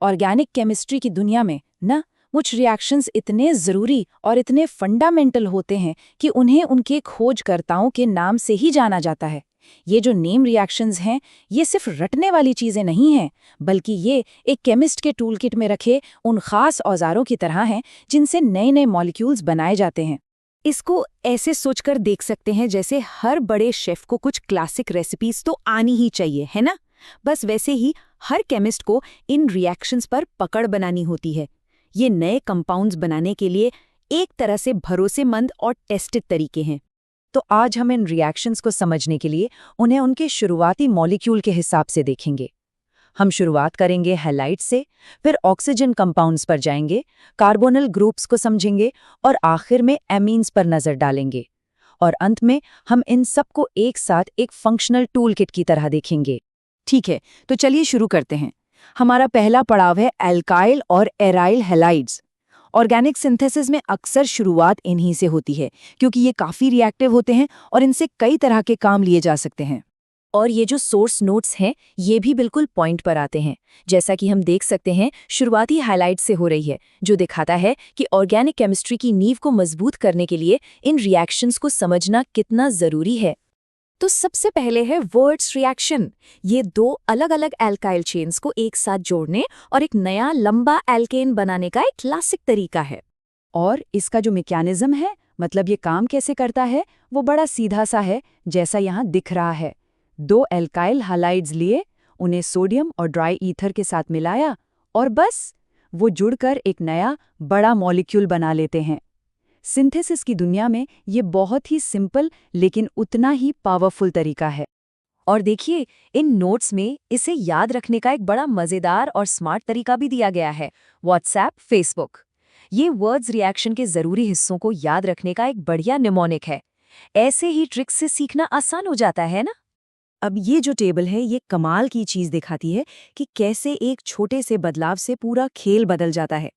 Organic chemistry की दुनिया में ना कुछ रिएक्शंस इतने ज़रूरी और इतने फंडामेंटल होते हैं कि उन्हें उनके खोजकर्ताओं के नाम से ही जाना जाता है। ये जो नेम रिएक्शंस हैं, ये सिर्फ रटने वाली चीज़ें नहीं हैं, बल्कि ये एक केमिस्ट के टूलकिट में रखे उन खास औजारों की तरह हैं जिनसे नए नए मॉलिक्यूल्स बनाए जाते हैं। इसको ऐसे सोचकर देख सकते हैं जैसे हर बड़े शेफ को कुछ क्लासिक रेसिपीज तो आनी ही चाहिए, है ना? बस वैसे ही हर केमिस्ट को इन रिएक्शंस पर पकड़ बनानी होती है। ये नए कंपाउंड्स बनाने के लिए एक तरह से भरोसेमंद और टेस्टेड तरीके हैं। तो आज हम इन रिएक्शंस को समझने के लिए उन्हें उनके शुरुआती मॉलिक्यूल के हिसाब से देखेंगे। हम शुरुआत करेंगे हैलाइड से, फिर ऑक्सीजन कंपाउंड्स पर जाएंगे, कार्बोनिल ग्रुप्स को समझेंगे और आखिर में एमीन्स पर नजर डालेंगे। और अंत में हम इन सबको एक साथ एक फंक्शनल टूलकिट की तरह देखेंगे। ठीक है, तो चलिए शुरू करते हैं। हमारा पहला पड़ाव है एल्काइल और एराइल हैलाइड्स। ऑर्गेनिक सिंथेसिस में अक्सर शुरुआत इन्हीं से होती है, क्योंकि ये काफ़ी रिएक्टिव होते हैं और इनसे कई तरह के काम लिए जा सकते हैं। और ये जो सोर्स नोट्स हैं, ये भी बिल्कुल पॉइंट पर आते हैं। जैसा कि हम देख सकते हैं, शुरुआती हाइलाइट से हो रही है, जो दिखाता है कि ऑर्गेनिक केमिस्ट्री की नींव को मजबूत करने के लिए इन रिएक्शंस को समझना कितना ज़रूरी है। तो सबसे पहले है वर्ड्स रिएक्शन। ये दो अलग अलग एल्काइल चेन्स को एक साथ जोड़ने और एक नया लंबा एल्केन बनाने का एक क्लासिक तरीका है। और इसका जो मैकेनिज्म है, मतलब ये काम कैसे करता है, वो बड़ा सीधा सा है, जैसा यहाँ दिख रहा है। दो एल्काइल हैलाइड्स लिए, उन्हें सोडियम और ड्राई ईथर के साथ मिलाया और बस वो जुड़कर एक नया बड़ा मॉलिक्यूल बना लेते हैं। सिंथेसिस की दुनिया में ये बहुत ही सिंपल लेकिन उतना ही पावरफुल तरीका है। और देखिए, इन नोट्स में इसे याद रखने का एक बड़ा मज़ेदार और स्मार्ट तरीका भी दिया गया है। व्हाट्सएप, फेसबुक, ये वर्ड्स रिएक्शन के ज़रूरी हिस्सों को याद रखने का एक बढ़िया निमोनिक है। ऐसे ही ट्रिक्स से सीखना आसान हो जाता है ना। अब ये जो टेबल है, ये कमाल की चीज़ दिखाती है कि कैसे एक छोटे से बदलाव से पूरा खेल बदल जाता है।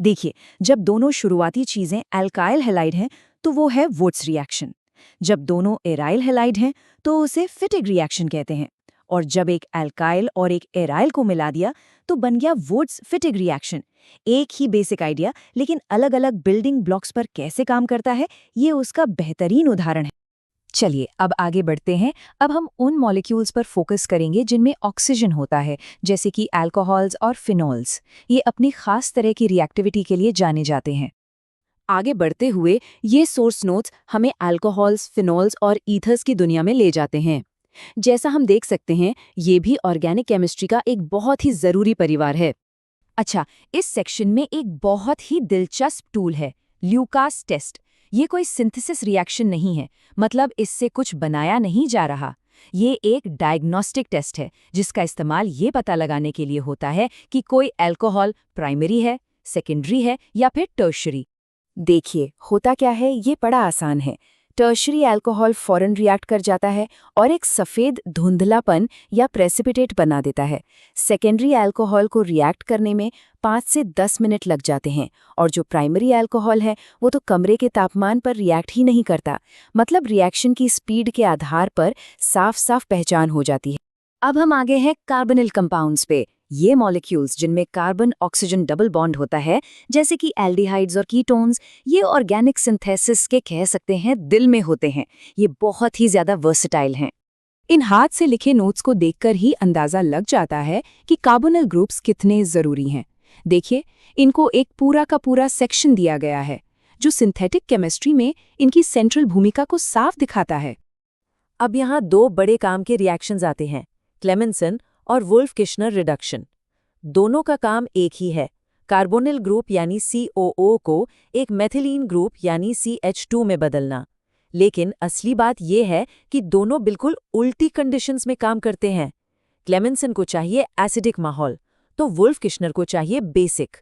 देखिए, जब दोनों शुरुआती चीज़ें एल्काइल हैलाइड हैं, तो वो है वुड्स रिएक्शन। जब दोनों एराइल हैलाइड हैं, तो उसे फिटिग रिएक्शन कहते हैं। और जब एक एल्काइल और एक एराइल को मिला दिया, तो बन गया वुड्स फिटिग रिएक्शन। एक ही बेसिक आइडिया, लेकिन अलग-अलग बिल्डिंग ब्लॉक्स पर कैसे काम करता है, ये उसका बेहतरीन उदाहरण है। चलिए अब आगे बढ़ते हैं। अब हम उन मॉलिक्यूल्स पर फोकस करेंगे जिनमें ऑक्सीजन होता है, जैसे कि अल्कोहल्स और फिनोल्स। ये अपनी खास तरह की रिएक्टिविटी के लिए जाने जाते हैं। आगे बढ़ते हुए ये सोर्स नोट्स हमें अल्कोहल्स, फिनोल्स और ईथर्स की दुनिया में ले जाते हैं। जैसा हम देख सकते हैं, ये भी ऑर्गेनिक केमिस्ट्री का एक बहुत ही ज़रूरी परिवार है। अच्छा, इस सेक्शन में एक बहुत ही दिलचस्प टूल है, ल्यूकास टेस्ट। ये कोई सिंथेसिस रिएक्शन नहीं है, मतलब इससे कुछ बनाया नहीं जा रहा। ये एक डायग्नोस्टिक टेस्ट है, जिसका इस्तेमाल ये पता लगाने के लिए होता है कि कोई अल्कोहल प्राइमरी है, सेकेंडरी है या फिर टर्शरी। देखिए, होता क्या है, ये बड़ा आसान है। टर्शरी अल्कोहल फौरन रिएक्ट कर जाता है और एक सफ़ेद धुंधलापन या प्रेसिपिटेट बना देता है। सेकेंडरी अल्कोहल को रिएक्ट करने में 5 से 10 मिनट लग जाते हैं, और जो प्राइमरी अल्कोहल है वो तो कमरे के तापमान पर रिएक्ट ही नहीं करता। मतलब रिएक्शन की स्पीड के आधार पर साफ साफ पहचान हो जाती है। अब हम आगे हैं कार्बोनिल कंपाउंड्स पे। ये मॉलिक्यूल्स जिनमें कार्बन ऑक्सीजन डबल बॉन्ड होता है, जैसे कि एल्डिहाइड्स और कीटोन्स, ये ऑर्गेनिक सिंथेसिस के कह सकते हैं दिल में होते हैं। ये बहुत ही ज्यादा वर्सेटाइल हैं। इन हाथ से लिखे नोट्स को देखकर ही अंदाजा लग जाता है कि कार्बोनिल ग्रुप्स कितने जरूरी हैं। देखिए, इनको एक पूरा का पूरा सेक्शन दिया गया है, जो सिंथेटिक केमिस्ट्री में इनकी सेंट्रल भूमिका को साफ दिखाता है। अब यहाँ दो बड़े काम के रिएक्शंस आते हैं, क्लेमेंसन और वुल्फ-किश्नर रिडक्शन। दोनों का काम एक ही है, कार्बोनिल ग्रुप यानी COO को एक मेथिलीन ग्रुप यानी CH2 में बदलना। लेकिन असली बात यह है कि दोनों बिल्कुल उल्टी कंडीशंस में काम करते हैं। क्लेमेंसन को चाहिए एसिडिक माहौल, तो वुल्फ-किश्नर को चाहिए बेसिक।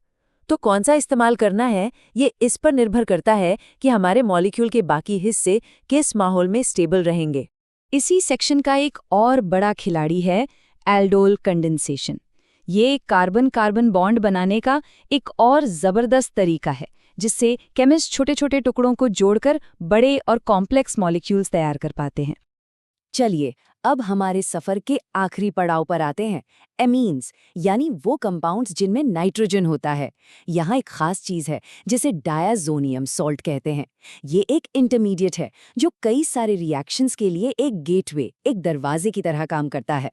तो कौन सा इस्तेमाल करना है, ये इस पर निर्भर करता है कि हमारे मॉलिक्यूल के बाकी हिस्से किस माहौल में स्टेबल रहेंगे। इसी सेक्शन का एक और बड़ा खिलाड़ी है एल्डोल कंडेंसेशन। ये कार्बन कार्बन बॉन्ड बनाने का एक और ज़बरदस्त तरीका है, जिससे केमिस्ट छोटे छोटे टुकड़ों को जोड़कर बड़े और कॉम्प्लेक्स मॉलिक्यूल्स तैयार कर पाते हैं। चलिए अब हमारे सफर के आखिरी पड़ाव पर आते हैं, एमीन्स, यानी वो कंपाउंड्स जिनमें नाइट्रोजन होता है। यहाँ एक खास चीज है जिसे डायाजोनियम सॉल्ट कहते हैं। ये एक इंटरमीडिएट है जो कई सारे रिएक्शंस के लिए एक गेटवे, एक दरवाजे की तरह काम करता है।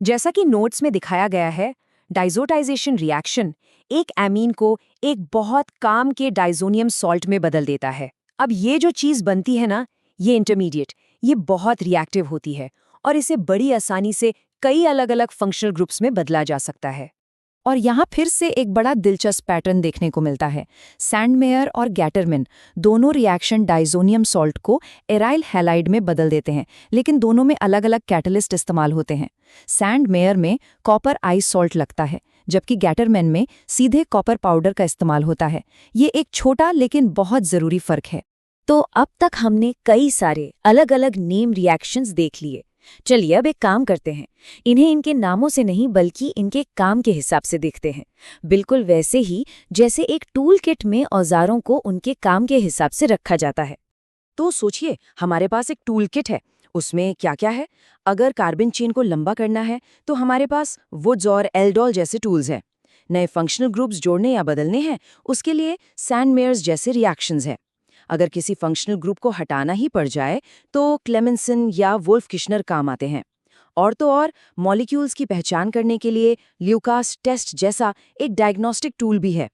जैसा कि नोट्स में दिखाया गया है, डाइजोटाइजेशन रिएक्शन एक एमीन को एक बहुत काम के डाइजोनियम सॉल्ट में बदल देता है। अब ये जो चीज बनती है ना, ये इंटरमीडिएट, ये बहुत रिएक्टिव होती है और इसे बड़ी आसानी से कई अलग-अलग फंक्शनल ग्रुप्स में बदला जा सकता है। और यहाँ फिर से एक बड़ा दिलचस्प पैटर्न देखने को मिलता है। सैंडमेयर और गैटरमैन दोनों रिएक्शन डाइजोनियम सॉल्ट को एराइल हैलाइड में बदल देते हैं, लेकिन दोनों में अलग-अलग कैटलिस्ट इस्तेमाल होते हैं। सैंडमेयर में कॉपर आइस सॉल्ट लगता है, जबकि गैटरमैन में सीधे कॉपर पाउडर का इस्तेमाल होता है। ये एक छोटा लेकिन बहुत ज़रूरी फ़र्क है। तो अब तक हमने कई सारे अलग-अलग नेम रिएक्शंस देख लिए। चलिए अब एक काम करते हैं, इन्हें इनके नामों से नहीं बल्कि इनके काम के हिसाब से देखते हैं, बिल्कुल वैसे ही जैसे एक टूल किट में औजारों को उनके काम के हिसाब से रखा जाता है। तो सोचिए, हमारे पास एक टूल किट है, उसमें क्या क्या है। अगर कार्बन चेन को लंबा करना है तो हमारे पास वुड्स और एल्डोल जैसे टूल्स हैं। नए फंक्शनल ग्रुप्स जोड़ने या बदलने हैं, उसके लिए सैंडमेयर्स जैसे रिएक्शंस हैं। अगर किसी फंक्शनल ग्रुप को हटाना ही पड़ जाए तो क्लेमेंसन या वुल्फ किश्नर काम आते हैं। और तो और मॉलिक्यूल्स की पहचान करने के लिए ल्यूकास टेस्ट जैसा एक डायग्नोस्टिक टूल भी है।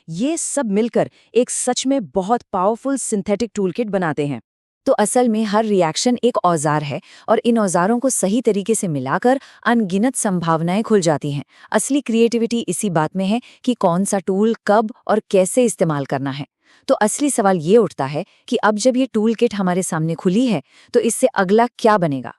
ये सब मिलकर एक सच में बहुत पावरफुल सिंथेटिक टूलकिट बनाते हैं। तो असल में हर रिएक्शन एक औजार है और इन औजारों को सही तरीके से मिलाकर अनगिनत संभावनाएं खुल जाती हैं। असली क्रिएटिविटी इसी बात में है कि कौन सा टूल कब और कैसे इस्तेमाल करना है। तो असली सवाल ये उठता है कि अब जब ये टूल किट हमारे सामने खुली है तो इससे अगला क्या बनेगा।